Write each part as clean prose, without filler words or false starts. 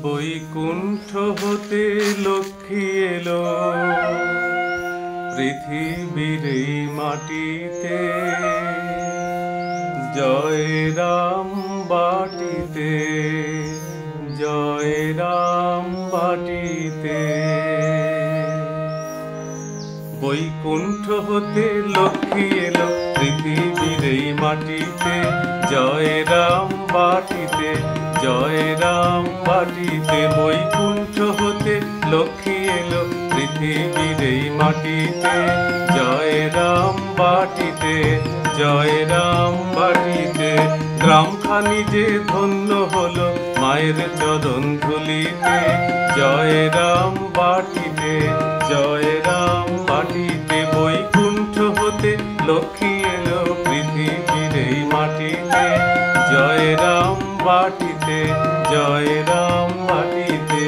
বৈকুণ্ঠ হতে লক্ষ্মী এলো পৃথিবীর এই মাটিতে, জয় রাম বাটিতে, জয় রাম বাটিতে। বৈকুণ্ঠ হতে লক্ষ্মী এলো পৃথিবীর এই মাটিতে, জয় রাম বাটিতে, জয় রাম বাটিতে। বৈকুণ্ঠ হতে লক্ষ্মী এলো পৃথিবীর এই মাটিতে, জয় রাম বাটিতে, জয় রাম বাটিতে। গ্রামখানি যে ধন্য হলো মায়ের চরণ ধুলিতে, জয় রাম বাটিতে, জয় রাম বাটিতে। বৈকুণ্ঠ হতে লক্ষ্মী এলো পৃথিবীর এই মাটিতে, জয় রাম বাটিতে, জয় রাম বাটিতে।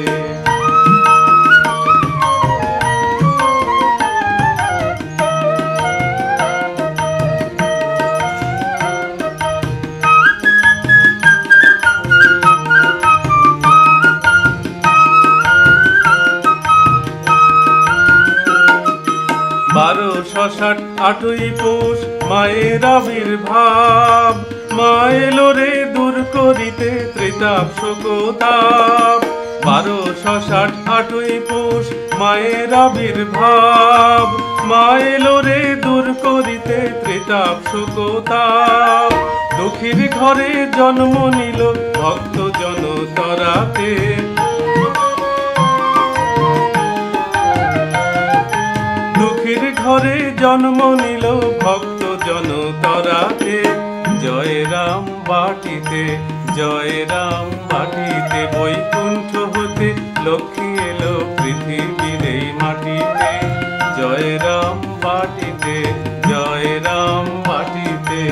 বারোশো 8ই পৌষ মায়ের আবির্ভাব, মা এলো রে দূর করিতে ত্রিতাপ শোকতাপ। 1200 8ই পৌষ মায়ের আবির্ভাব, মা এলো রে দূর করিতে ত্রিতাপ শোকতাপ। দুঃখীর ঘরে জন্ম নিল ভক্ত জনতরাতে, দুঃখীর ঘরে জন্ম নিল ভক্ত জনতরাতে, জয় রাম বাটিতে, জয় রাম বাটিতে। বৈকুণ্ঠ হতে লক্ষ্মী এলো পৃথিবীর এই মাটিতে, জয় রাম বাটিতে, জয় রাম বাটিতে।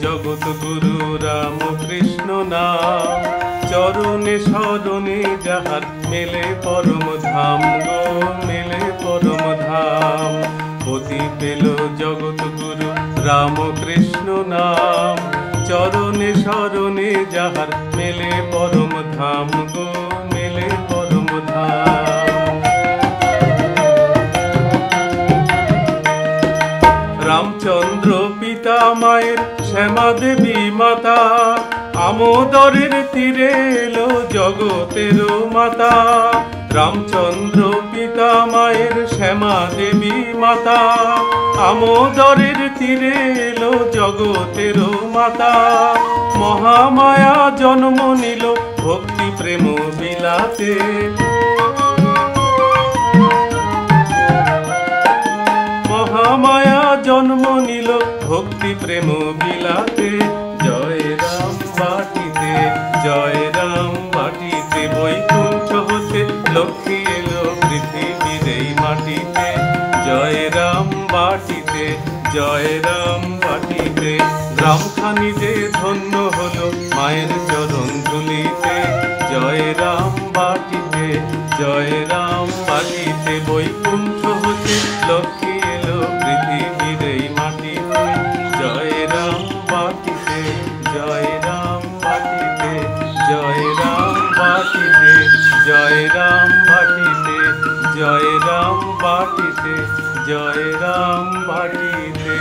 জগৎ গুরু রাম কৃষ্ণ নাম, চরণে শরণে যাহার মেলে পরম ধাম গো, মেলে পরম ধাম। পতি পেল জগৎ গুরু রাম কৃষ্ণ নাম, চরণে শরণে যাহার মেলে পরম ধাম গো, মেলে পরম ধাম। রামচন্দ্র পিতা মায়ের শ্যামা দেবী মাতা, আমোদরের তীরে এলো জগতের মাতা। রামচন্দ্র পিতা মায়ের শ্যামা দেবী মাতা, আমোদরের তীরে এলো জগতের মাতা। মহামায়া জন্ম নিল ভক্তি প্রেম বিলাতে, মহামায়া জন্ম নিল ভক্তি প্রেম বিলাতে, জয় রাম বাটিতে, জয় রাম বাটিতে। বৈকুণ্ঠ হতে লক্ষ্মী এলো পৃথিবীর এই মাটিতে, জয় রাম বাটিতে, জয় রাম বাটিতে। গ্রামখানি যে ধন্য হলো মায়ের চরণ ধুলিতে, জয় রাম বাটিতে, জয় রাম বাটিতে। বৈকুণ্ঠ হতে লক্ষ্মী এলো পৃথিবীর এই মাটিতে, জয় রাম বাটিতে, জয় রাম বাটিতে, জয় রাম বাটিতে, জয় রাম বাটিতে, জয় রাম বাটিতে, জয় রাম বাটিতে।